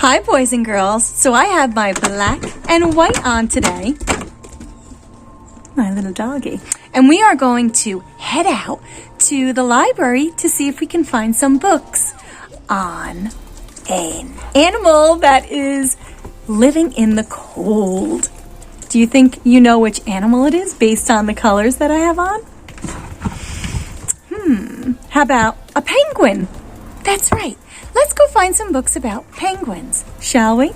Hi boys and girls, so I have my black and white on today, my little doggy, and we are going to head out to the library to see if we can find some books on an animal that is living in the cold. Do you think you know which animal it is based on the colors that I have on? How about a penguin? That's right. Let's go find some books about penguins, shall we?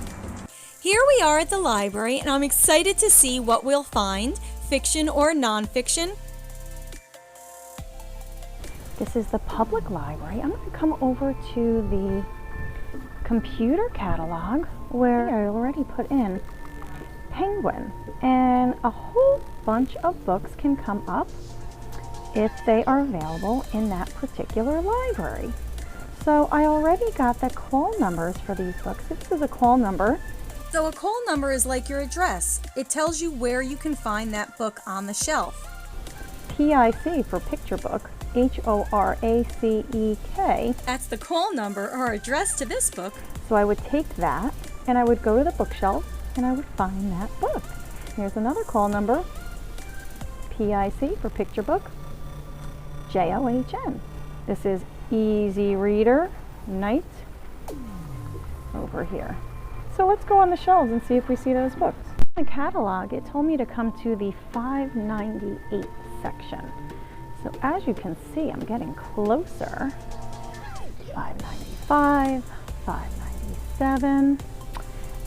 Here we are at the library, and I'm excited to see what we'll find, fiction or nonfiction. This is the public library. I'm going to come over to the computer catalog where I already put in penguin, and a whole bunch of books can come up if they are available in that particular library. So I already got the call numbers for these books. This is a call number. So a call number is like your address. It tells you where you can find that book on the shelf. PIC for picture book, HORACEK. That's the call number or address to this book. So I would take that and I would go to the bookshelf and I would find that book. Here's another call number, PIC for picture book, JOHN. This is Easy Reader Night over here. So let's go on the shelves and see if we see those books. In the catalog, it told me to come to the 598 section. So as you can see, I'm getting closer. 595, 597,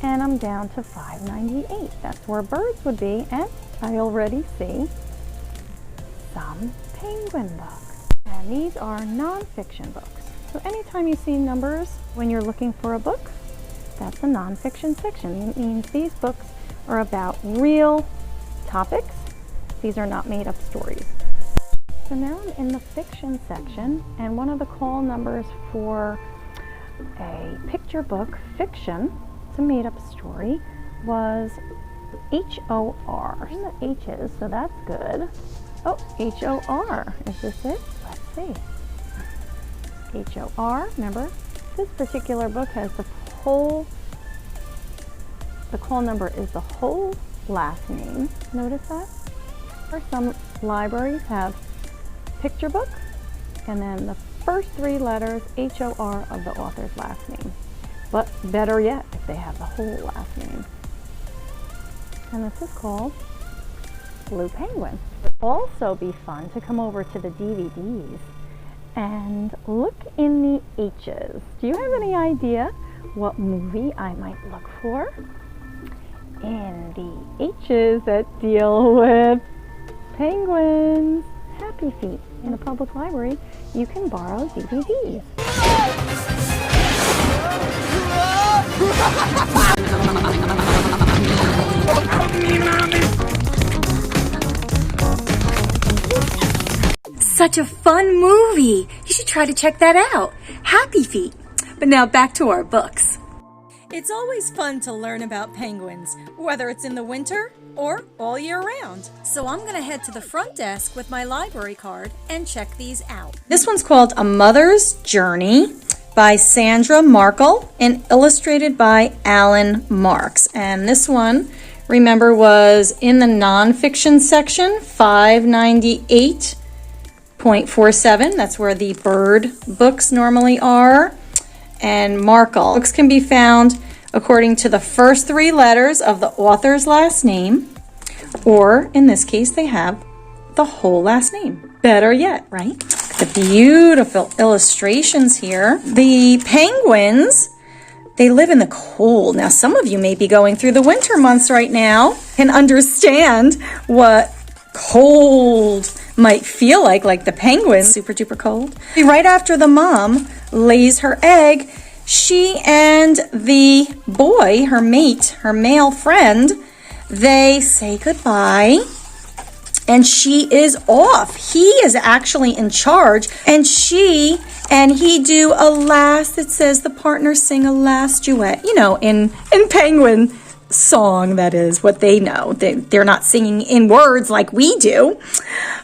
and I'm down to 598. That's where birds would be, and I already see some penguin books. And these are nonfiction books. So anytime you see numbers when you're looking for a book, that's a nonfiction section. It means these books are about real topics. These are not made up stories. So now I'm in the fiction section, and one of the call numbers for a picture book fiction, it's a made up story, was HOR. And the H's, so that's good. Oh, HOR. Is this it? Let's see. HOR, remember? This particular book has the call number is the whole last name. Notice that? Or some libraries have picture book and then the first three letters HOR of the author's last name. But better yet, if they have the whole last name. And this is called Blue Penguin. It would also be fun to come over to the DVDs and look in the H's. Do you have any idea what movie I might look for? In the H's that deal with penguins. Happy Feet. In a public library, you can borrow DVDs. Such a fun movie. You should try to check that out. Happy Feet. But now back to our books. It's always fun to learn about penguins, whether it's in the winter or all year round. So I'm going to head to the front desk with my library card and check these out. This one's called A Mother's Journey by Sandra Markle and illustrated by Alan Marks. And this one, remember, was in the nonfiction section, 598.47. That's where the bird books normally are. And Markle. Books can be found according to the first three letters of the author's last name, or in this case, they have the whole last name. Better yet, right? The beautiful illustrations here. The penguins, they live in the cold. Now, some of you may be going through the winter months right now and understand what cold might feel like the penguins, super duper cold. Right after the mom lays her egg, she and the boy, her mate, her male friend, they say goodbye and she is off. He is actually in charge, and she and he do a last, it says the partners sing a last duet, you know, in penguin song, that is what they know. They're not singing in words like we do,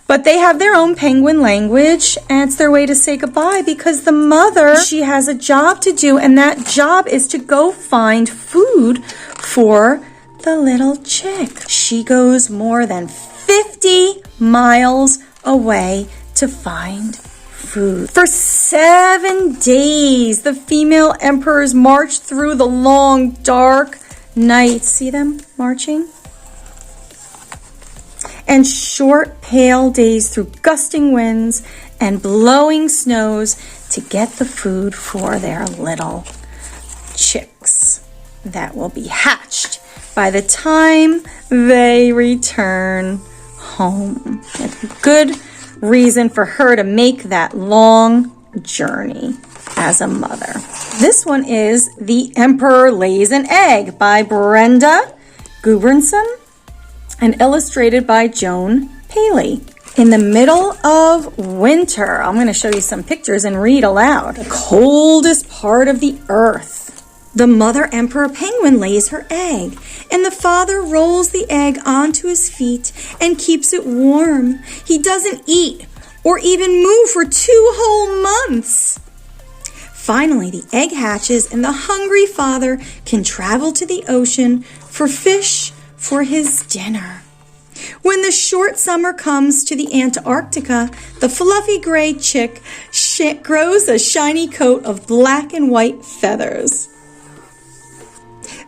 but they have their own penguin language, and it's their way to say goodbye because the mother, she has a job to do, and that job is to go find food for the little chick. She goes more than 50 miles away to find food. For 7 days, the female emperors marched through the long, dark night. See them marching? And short, pale days through gusting winds and blowing snows to get the food for their little chicks that will be hatched by the time they return home. A good reason for her to make that long journey as a mother. This one is The Emperor Lays an Egg by Brenda Gudbranson and illustrated by Joan Paley. In the middle of winter, I'm going to show you some pictures and read aloud. The coldest part of the earth. The mother emperor penguin lays her egg, and the father rolls the egg onto his feet and keeps it warm. He doesn't eat or even move for 2 whole months. Finally, the egg hatches, and the hungry father can travel to the ocean for fish for his dinner. When the short summer comes to the Antarctica, the fluffy gray chick grows a shiny coat of black and white feathers.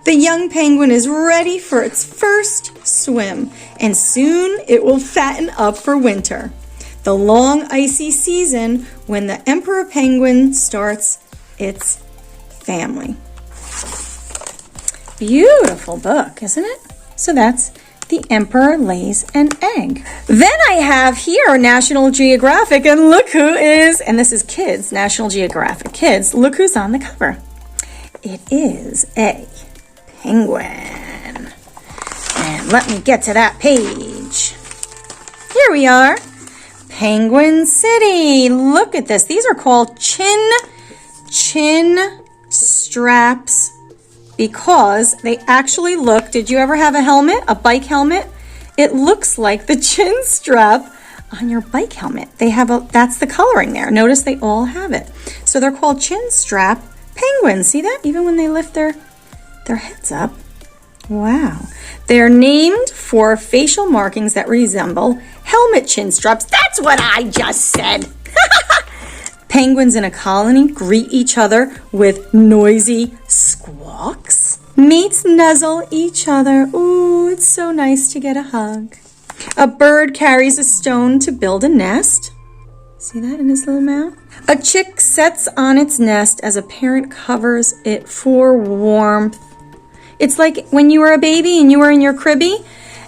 The young penguin is ready for its first swim, and soon it will fatten up for winter, the long icy season when the emperor penguin starts its family. Beautiful book, isn't it? So that's The Emperor Lays an Egg. Then I have here National Geographic, and look who is, and this is kids, National Geographic Kids. Look who's on the cover. It is a penguin. And let me get to that page. Here we are. Penguin City. Look at this. These are called chin straps because they actually look, did you ever have a helmet, a bike helmet? It looks like the chin strap on your bike helmet. They have that's the coloring there. Notice they all have it. So they're called chin strap penguins. See that? Even when they lift their heads up. Wow. They're named for facial markings that resemble helmet chin straps. That's what I just said. Penguins in a colony greet each other with noisy squawks. Mates nuzzle each other. Ooh, it's so nice to get a hug. A bird carries a stone to build a nest. See that in his little mouth? A chick sets on its nest as a parent covers it for warmth. It's like when you were a baby and you were in your cribby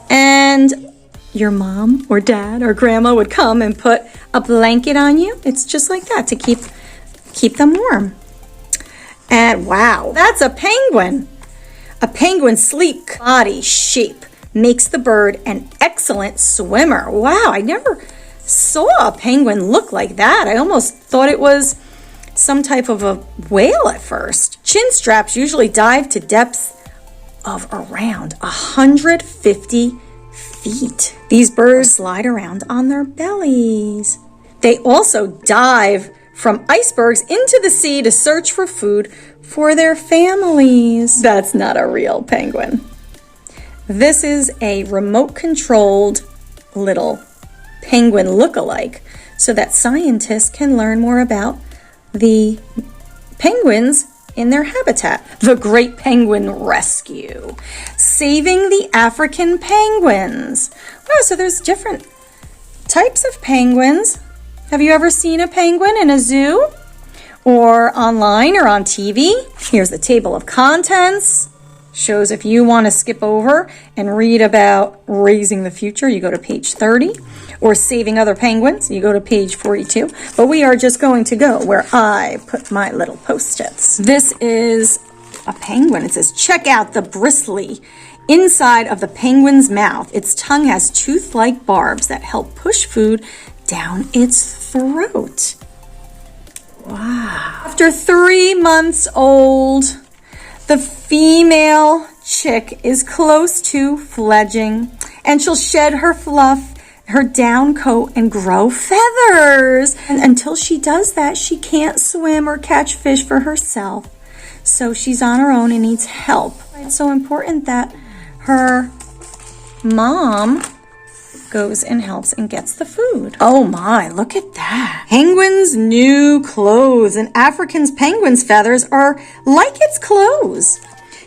and your mom or dad or grandma would come and put a blanket on you. It's just like that to keep them warm. And wow, that's a penguin. A penguin's sleek body shape makes the bird an excellent swimmer. Wow, I never saw a penguin look like that. I almost thought it was some type of a whale at first. Chin straps usually dive to depths of around 150 feet. These birds slide around on their bellies. They also dive from icebergs into the sea to search for food for their families. That's not a real penguin. This is a remote-controlled little penguin look-alike so that scientists can learn more about the penguins in their habitat. The Great Penguin Rescue. Saving the African penguins. Wow, so there's different types of penguins. Have you ever seen a penguin in a zoo? Or online or on TV? Here's the table of contents. Shows if you want to skip over and read about raising the future, you go to page 30. Or saving other penguins, you go to page 42. But we are just going to go where I put my little post-its. This is a penguin. It says, check out the bristly inside of the penguin's mouth. Its tongue has tooth-like barbs that help push food down its throat. Wow. After 3 months old, the female chick is close to fledging, and she'll shed her fluff, her down coat, and grow feathers. And until she does that, she can't swim or catch fish for herself. So she's on her own and needs help. It's so important that her mom goes and helps and gets the food. Oh my, look at that. Penguin's new clothes. An African's penguin's feathers are like its clothes.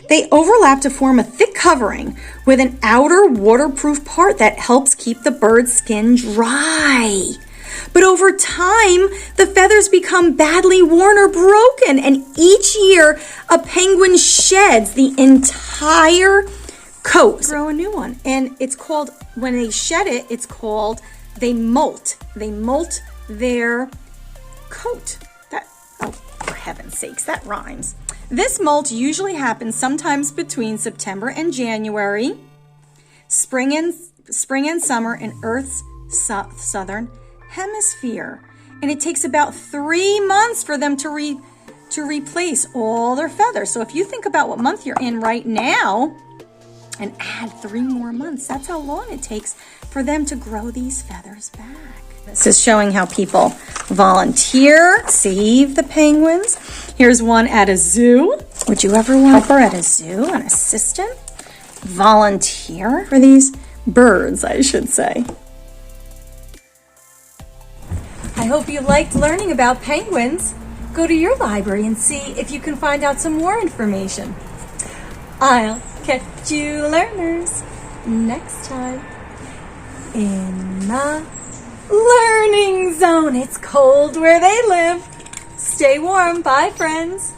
They overlap to form a thick covering with an outer waterproof part that helps keep the bird's skin dry. But over time, the feathers become badly worn or broken, and each year a penguin sheds the entire coat. Grow a new one, and it's called, when they shed it, it's called, they molt. They molt their coat. That, oh, for heaven's sakes, that rhymes. This molt usually happens sometimes between September and January, spring and summer in Earth's southern hemisphere. And it takes about 3 months for them to replace all their feathers. So if you think about what month you're in right now and add 3 more months, that's how long it takes for them to grow these feathers back. This is showing how people volunteer, save the penguins. Here's one at a zoo. Would you ever want help her at a zoo, an assistant? Volunteer for these birds, I should say. I hope you liked learning about penguins. Go to your library and see if you can find out some more information. I'll catch you learners next time in the learning zone. It's cold where they live. Stay warm. Bye, friends.